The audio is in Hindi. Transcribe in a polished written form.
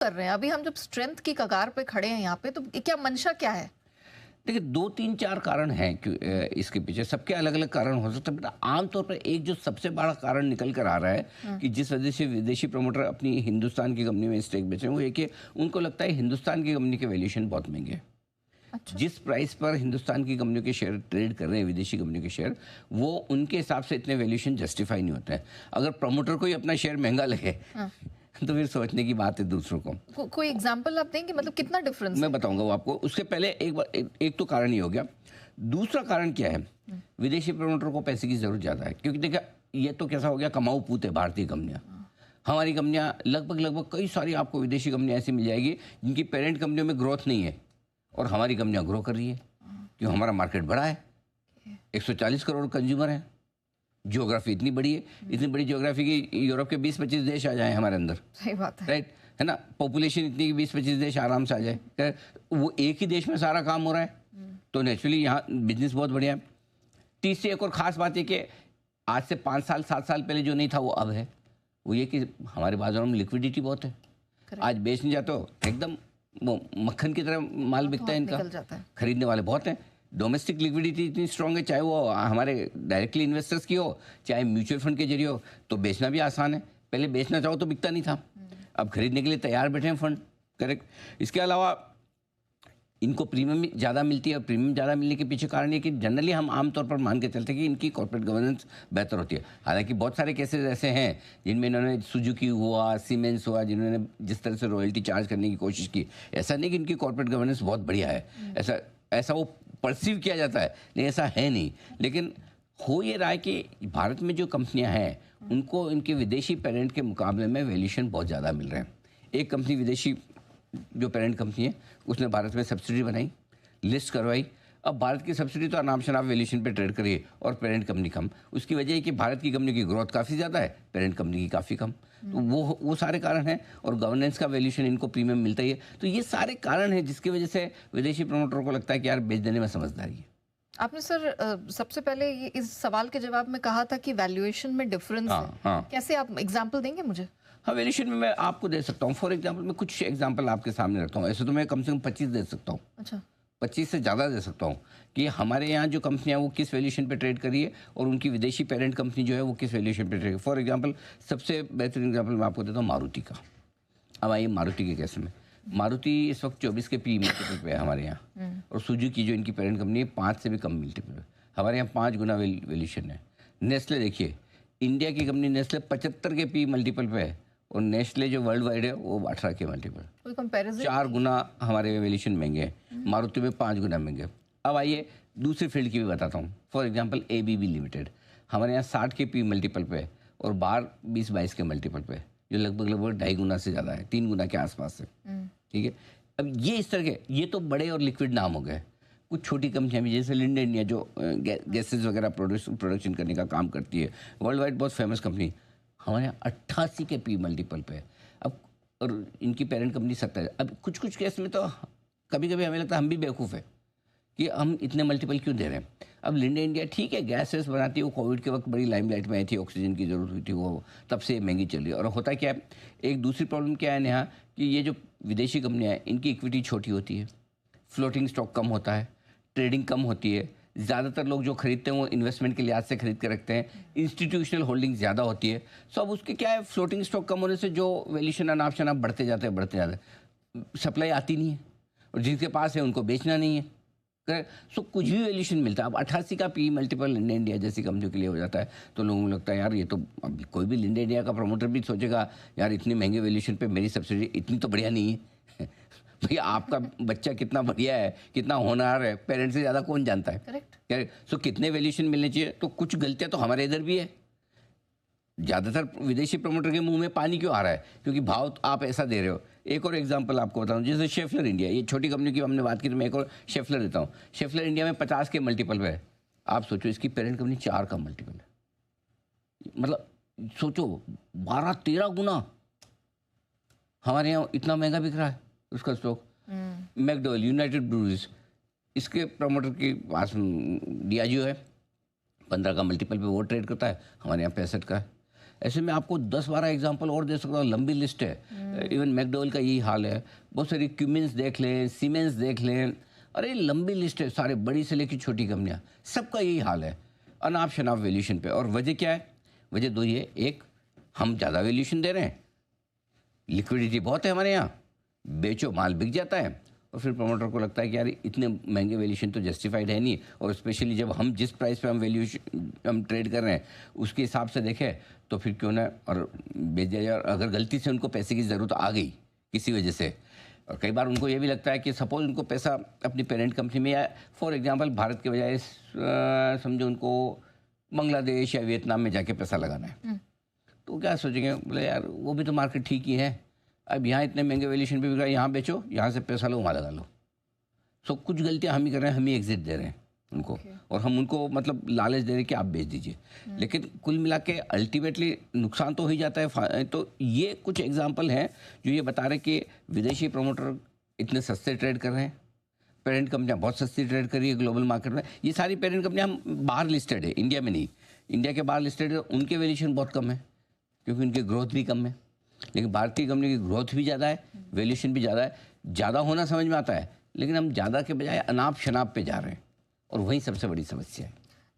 कर रहे हैं? अभी हम जब स्ट्रेंथ की कगार पे खड़े हैं यहाँ पे, तो क्या मंशा क्या है? देखिए, 2 3 4 कारण हैं कि इसके पीछे सबके अलग अलग कारण हो सकते हैं, बट आमतौर पर एक जो सबसे बड़ा कारण निकल कर आ रहा है हम्म। कि जिस वजह से विदेशी प्रमोटर अपनी हिंदुस्तान की कंपनी में स्टेक बेच रहे हैं, वो है कि उनको लगता है हिंदुस्तान की कंपनी के वैल्यूएशन बहुत महंगे हैं। अच्छा। जिस प्राइस पर हिंदुस्तान की कंपनियों के शेयर ट्रेड कर रहे हैं विदेशी कंपनियों के शेयर, वो उनके हिसाब से इतने वैल्यूएशन जस्टिफाई नहीं होते हैं। अगर प्रमोटर को ही अपना शेयर महंगा लगे हाँ। तो फिर सोचने की बात है दूसरों को। कोई एग्जांपल आप देंगे, मतलब कितना डिफरेंस मैं है? बताऊंगा वो आपको। उसके पहले एक तो कारण ही हो गया। दूसरा कारण क्या है, विदेशी प्रमोटर को पैसे की जरूरत ज़्यादा है, क्योंकि देखिए ये तो कैसा हो गया, कमाऊ पूत है भारतीय कंपनियां। हमारी कंपनियां लगभग लगभग कई सारी आपको विदेशी कंपनियां ऐसी मिल जाएगी जिनकी पेरेंट कंपनियों में ग्रोथ नहीं है और हमारी कंपनियां ग्रो कर रही है, क्यों? हमारा मार्केट बड़ा है, 140 करोड़ कंज्यूमर है, जियोग्राफी इतनी बड़ी है, इतनी बड़ी जियोग्राफी की यूरोप के 20 25 देश आ जाए हमारे अंदर। सही बात है। राइट है ना? पॉपुलेशन इतनी कि 20 25 देश आराम से आ जाए। वो एक ही देश में सारा काम हो रहा है, तो नेचुरली यहाँ बिजनेस बहुत बढ़िया है। तीसरी एक और ख़ास बात है कि आज से 5 साल 7 साल पहले जो नहीं था वो अब है। वो ये कि हमारे बाजारों में लिक्विडिटी बहुत है। Correct। आज बेचने जाते हो एकदम वो मक्खन की तरह माल बिकता है इनका, निकल जाता है। खरीदने वाले बहुत हैं। डोमेस्टिक लिक्विडिटी इतनी स्ट्रांग है, चाहे वो हमारे डायरेक्टली इन्वेस्टर्स की हो चाहे म्यूचुअल फंड के जरिए हो, तो बेचना भी आसान है। पहले बेचना चाहो तो बिकता नहीं था, अब खरीदने के लिए तैयार बैठे हैं फंड। करेक्ट। इसके अलावा इनको प्रीमियम ज़्यादा मिलती है, और प्रीमियम ज़्यादा मिलने के पीछे कारण ये कि जनरली हम आमतौर पर मान के चलते हैं कि इनकी कॉर्पोरेट गवर्नेंस बेहतर होती है। हालांकि बहुत सारे केसेस ऐसे हैं जिनमें इन्होंने सुजुकी हुआ, सीमेंस हुआ, जिन्होंने जिस तरह से रॉयल्टी चार्ज करने की कोशिश की, ऐसा नहीं कि इनकी कॉर्पोरेट गवर्नेंस बहुत बढ़िया है, ऐसा ऐसा वो परसीव किया जाता है, लेकिन ऐसा है नहीं। लेकिन हो ये रहा है कि भारत में जो कंपनियां हैं उनको इनके विदेशी पेरेंट के मुकाबले में वैल्यूएशन बहुत ज़्यादा मिल रहे हैं। एक कंपनी विदेशी जो पेरेंट कंपनी है उसने भारत में सब्सिडी बनाई, लिस्ट करवाई। अब भारत की सब्सिडी तो आराम शनाब वैल्यूएशन पे ट्रेड करिए और पेरेंट कंपनी कम। उसकी वजह है कि भारत की कंपनी की ग्रोथ काफ़ी ज़्यादा है, पेरेंट कंपनी की काफ़ी कम। तो वो सारे कारण हैं, और गवर्नेंस का वैल्यूएशन इनको प्रीमियम मिलता ही है। तो ये सारे कारण हैं जिसकी वजह से विदेशी प्रमोटर को लगता है कि यार बेच देने में समझदारी है। आपने सर सबसे पहले ये इस सवाल के जवाब में कहा था कि वैल्यूएशन में डिफरेंस है। हाँ हाँ कैसे, आप एग्जांपल देंगे मुझे? हाँ, वैल्यूएशन में मैं आपको दे सकता हूँ। फॉर एग्जाम्पल मैं कुछ एग्जाम्पल आपके सामने रखता हूँ। ऐसे तो मैं कम से कम 25 दे सकता हूँ, अच्छा। 25 से ज़्यादा दे सकता हूँ कि हमारे यहाँ जो कंपनियाँ वो किस वैल्यूएशन पे ट्रेड करी है और उनकी विदेशी पेरेंट कंपनी जो है वो किस वैल्यूएशन पे ट्रेड। फॉर एग्जांपल सबसे बेहतरीन एग्जांपल मैं आपको देता हूँ मारुति का। अब आइए मारुति के केस में। मारुति इस वक्त 24 के पी मल्टीपल पे है हमारे यहाँ, और सुजुकी जो इनकी पेरेंट कंपनी है 5 से भी कम मल्टीपल पे। हमारे यहाँ 5 गुना वैल्यूएशन है। नेस्ले देखिए, इंडिया की कंपनी नेस्ले 75 के पी मल्टीपल पे है, और नेस्ले जो वर्ल्ड वाइड है वो 18 के मल्टीपल। कोई कंपैरिजन? 4 गुना हमारे वैल्यूएशन महंगे हैं, मारुति में 5 गुना महंगे। अब आइए दूसरी फील्ड की भी बताता हूँ। फॉर एग्जांपल एबीबी लिमिटेड हमारे यहाँ 60 के पी मल्टीपल पे है, और बाहर 20 22 के मल्टीपल पे है, जो लगभग लगभग 2.5 गुना से ज़्यादा है, 3 गुना के आसपास है। ठीक है। अब ये इस तरह के, ये तो बड़े और लिक्विड नाम हो गए। कुछ छोटी कंपनियां भी जैसे लिंडे इंडिया जो गैसेज वगैरह प्रोडक्शन करने का काम करती है, वर्ल्ड वाइड बहुत फेमस कंपनी, हमारे यहाँ 88 के पी मल्टीपल पे है। अब और इनकी पेरेंट कंपनी 27। अब कुछ कुछ केस में तो कभी कभी हमें लगता है हम भी बेवकूफ़ है कि हम इतने मल्टीपल क्यों दे रहे हैं। अब लिंडे इंडिया ठीक है, गैसेस बनाती है, वो कोविड के वक्त बड़ी लाइमलाइट में आई थी, ऑक्सीजन की ज़रूरत हुई थी, वो तब से महंगी चल रही है। और होता क्या है, एक दूसरी प्रॉब्लम क्या है यहाँ कि ये जो विदेशी कंपनियाँ हैं इनकी इक्विटी छोटी होती है, फ्लोटिंग स्टॉक कम होता है, ट्रेडिंग कम होती है, ज़्यादातर लोग जो खरीदते हैं वो इन्वेस्टमेंट के लिहाज से खरीद के रखते हैं, इंस्टीट्यूशनल होल्डिंग ज़्यादा होती है। सो अब उसके क्या है, फ्लोटिंग स्टॉक कम होने से जो वैल्यूएशन अनाप शनाप बढ़ते जाते हैं, सप्लाई आती नहीं है, और जिनके पास है उनको बेचना नहीं है। सो कुछ भी वैल्यूएशन मिलता है। अब 88 का पी मल्टीपल लिंडे इंडिया जैसी कंपनियों के लिए हो जाता है, तो लोगों को लगता है यार ये तो, अब कोई भी लिंडे इंडिया का प्रमोटर भी सोचेगा यार इतनी महंगे वैल्यूएशन पे मेरी सब्सिडी इतनी तो बढ़िया नहीं है। भैया आपका बच्चा कितना बढ़िया है, कितना होनहार है, पेरेंट्स से ज़्यादा कौन जानता है। करेक्ट। सो कितने वैल्यूएशन मिलने चाहिए। तो कुछ गलतियाँ तो हमारे इधर भी है। ज़्यादातर विदेशी प्रमोटर के मुंह में पानी क्यों आ रहा है, क्योंकि भाव आप ऐसा दे रहे हो। एक और एग्जांपल आपको बताऊं, जैसे शेफलर इंडिया, ये छोटी कंपनी की हमने बात की, तो मैं एक और शेफलर देता हूँ। शेफलर इंडिया में 50 के मल्टीपल पे है। आप सोचो इसकी पेरेंट कंपनी 4 का मल्टीपल है, मतलब सोचो 12 13 गुना हमारे यहाँ इतना महंगा बिक रहा है उसका स्टॉक। मैकडॉवेल, यूनाइटेड ब्रूअरीज, इसके प्रमोटर के पास डियाजियो है, 15 का मल्टीपल पे वो ट्रेड करता है, हमारे यहाँ 65 का है। ऐसे में आपको 10-12 एग्जांपल और दे सकता हूँ, लंबी लिस्ट है। इवन मैकडोवेल का यही हाल है, बहुत सारी क्यूमिंस देख लें, सीमेंस देख लें, अरे लंबी लिस्ट है, सारे बड़ी से लेकर छोटी कंपनियां, सबका यही हाल है, अनाप शनाप वैल्यूएशन पे। और वजह क्या है? वजह दो ही है, एक हम ज़्यादा वैल्यूएशन दे रहे हैं, लिक्विडिटी बहुत है हमारे यहाँ, बेचो माल बिक जाता है, और फिर प्रमोटर को लगता है कि यार इतने महंगे वैल्यूएशन तो जस्टिफाइड है नहीं, और स्पेशली जब हम जिस प्राइस पे हम ट्रेड कर रहे हैं उसके हिसाब से देखें तो फिर क्यों ना और बेच दिया जाए। अगर गलती से उनको पैसे की ज़रूरत आ गई किसी वजह से, और कई बार उनको ये भी लगता है कि सपोज उनको पैसा अपनी पेरेंट कंपनी में, या फॉर एग्जांपल भारत के बजाय समझो उनको बांग्लादेश या वियतनाम में जाके पैसा लगाना है, तो क्या सोचेंगे, बोले यार वो भी तो मार्केट ठीक ही है, अब यहाँ इतने महंगे वैल्यूएशन पे बिक रहा है, यहाँ बेचो, यहाँ से पैसा लो, वहाँ लगा लो। सो कुछ गलतियाँ हम ही कर रहे हैं, हम ही एग्जिट दे रहे हैं उनको, और हम उनको मतलब लालच दे रहे हैं कि आप बेच दीजिए, लेकिन कुल मिला के अल्टीमेटली नुकसान तो हो ही जाता है। तो ये कुछ एग्जांपल हैं जो ये बता रहे कि विदेशी प्रमोटर इतने सस्ते ट्रेड कर रहे हैं, पेरेंट कंपनियां बहुत सस्ती ट्रेड कर रही है ग्लोबल मार्केट में। ये सारी पेरेंट कंपनियां हम बाहर लिस्टेड है, इंडिया में नहीं, इंडिया के बाहर लिस्टेड है, उनके वैल्यूएशन बहुत कम है क्योंकि उनकी ग्रोथ भी कम है। लेकिन भारतीय कंपनी की ग्रोथ भी ज़्यादा है, वैल्यूएशन भी ज़्यादा है। ज़्यादा होना समझ में आता है, लेकिन हम ज़्यादा के बजाय अनाप शनाप पे जा रहे हैं, और वही सबसे बड़ी समस्या है।